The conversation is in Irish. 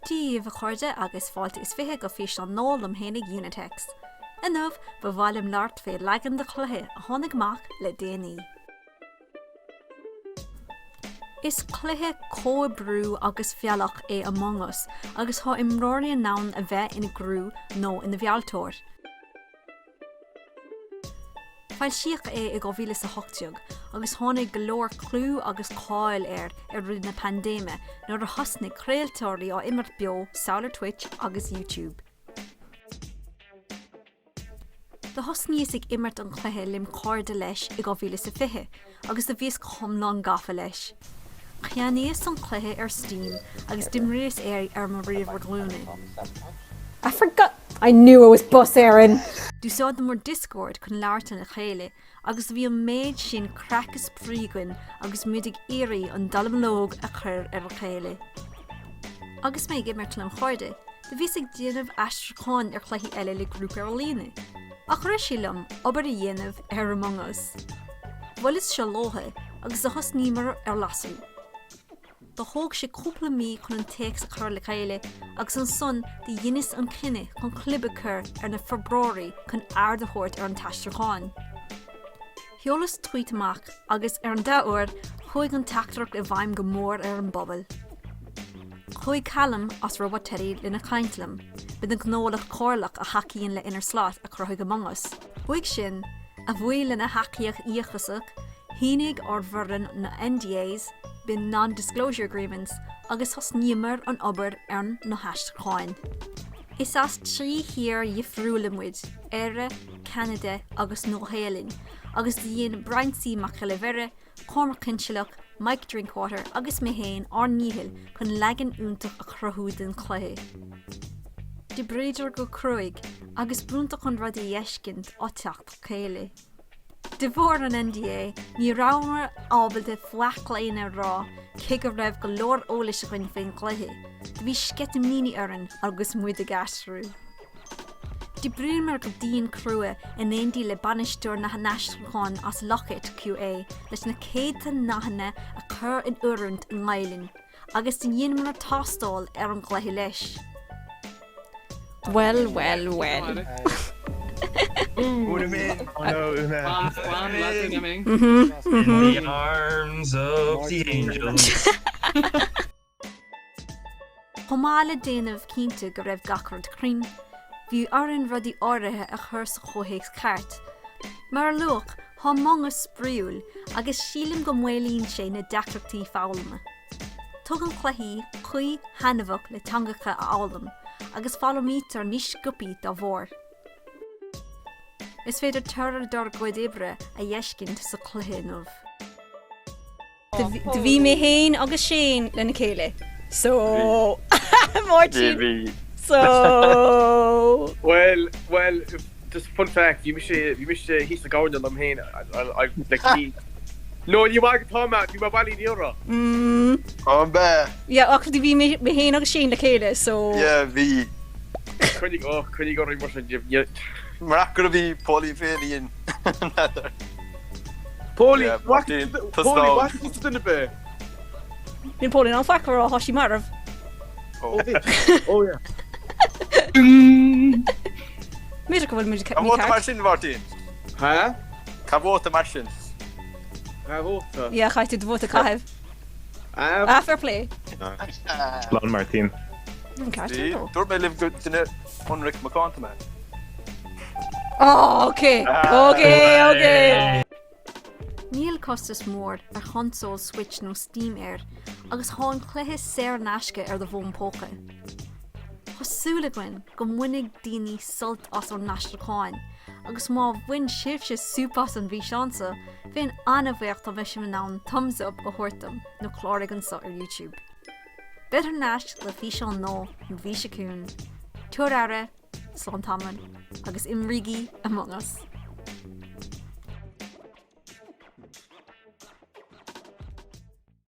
Díomh chuirde agus fáilte is fiche go fís an nóil am hénig Unitex. Inmh ba bhhailm leart fé legan de chluthe a tháinig mac le déanaí. Is cluthe cóbrú agus fialach é among us agus thá imráirlíon nán a bheith ina grú nó ina bhealtóir. Fáil siach é I 2008 agus tháinig go leor clú agus cáil ar rid na pandéime nuair a thosnig craoltóirí á immert beo saolar Twitch agus YouTube. De thosníos ag immert an cluthe lim cáirde leis I 2020 agus de bhíos chomlán gafa leis. Cheanníos an cluthe ar Steam agus dimríos ar mar riomh glúna. I forgot. I knew it was bus Erin. Dúsáid na mór Discord chun leartan a chéile agus bhí an méid sin crackas príguin agus mudig éirí an dalamlóg a chur ar a chéile. Agus mé gimmert len chuirde, de bhís ag déanamh astraáin ar chluichí eile le grúp ar lína. Ach ra sílam obair a dhéanamh ar among us. Bhfuil is se lóthe agus a thosnímar ar lasú. Tá thóg sé cúpla mí chun an téex a chur le chéile agus an son de dhéanas an cinenne chun clibe chur ar na Februarí chun airdathirt ar an taisteáin. Sheolas tweet amach agus ar an 10 uair chuig an teachtarach I bhaim go mór ar an bobal. Chuig Callum as robot Teddy lena caintlam, bid an gnólach córlach a hacaíonn le Innersloth a chruthig among us. Chuig sin, a bhuail lena hacaíoch íochasach, hínig or bhurran na NDAs, bin non-disclosure agreements agus thos níomar an obair ar na haisteáin. Is as trí hir dhifriúlamid, Éire, Canada agus Nóhéalainn, agus dhéon braintí mac le bhire, Cormac Cinnsealach, Mike Drinkwater agus méhéin ar níhil chun legan úntach a chruthú den chluthe. De breidir go cruig agus brúntach an rud a dhéiscint á teacht chéile. De bhór an NDA, ní rámar ábal de fleachléine rá, cig a raibh go leor ólis a chuin féin chluthe, de bhí scetamíní oran agus muid a gasrú. De brímar go dtíon crua in éondí le banisteúir na hanaistráin as Lockit QA leis na céadta nachhanna a chur in uirint in Gaeilge, agus de dhéanamar a tastáil ar an chluthe leis. Well. Úna-Minh. Oh no, Úna-Minh. In the arms of the angels. Chomála déanamh cínte go raibh gacrad crin, bhí aran rudí áirithe a chur sa chóthaigh ceart. Mar luach, há manga spríúil agus sílim go mhaolíonn sé na deachtartaí fáilme. Tug an chluichí chuí hanamhach le tangacha a álam, agus fallomítar níos scupi dá bhór. Is féidir tuireadh dar gcuid ibre a dhéiscint sa chluthe nómh. De bhí mé héin agus sin lena chéile. So, Martin. So. Well, just fun fact, you missed he's the garden I'm here. I like he. No, you might come out. You might buy the euro. I'm bad. Yeah, actually, bhí mé héin agus sin le chéile, so. Yeah, bhí. Can you go right much you? Marach go bhí Pauline Feeney in. Pauline, Yeah, what Martin, is Tasno. it in the bay? Bhín Pauline an fachar á thosaí marmh. Oh yeah. Méidir go bhfuil muidir Ca bhóta mar sin, Martin? Huh? Ca bhóta mar sin? Yeah, chaitú de bhóta caibh. Fair play. Lon Martin. Sí, dúir mé libh go duine Unric McConta man. Oh, okay. Níl costas mór ar console Switch nó Steam air, agus tháin cluiche séir naisce ar do bhón póca. Thosúlainn go mhuinig daoine sult as an naisteáin, agus má bhain sibhse súpas an bhí seansa, bhíon anmhaocht a bheith sin ná thumbs up a thuirtam nó chláragan sa ar YouTube. Bidir naist le bhí seán nó nó bhí secún, tuaire, slán taman, agus imrígi among us.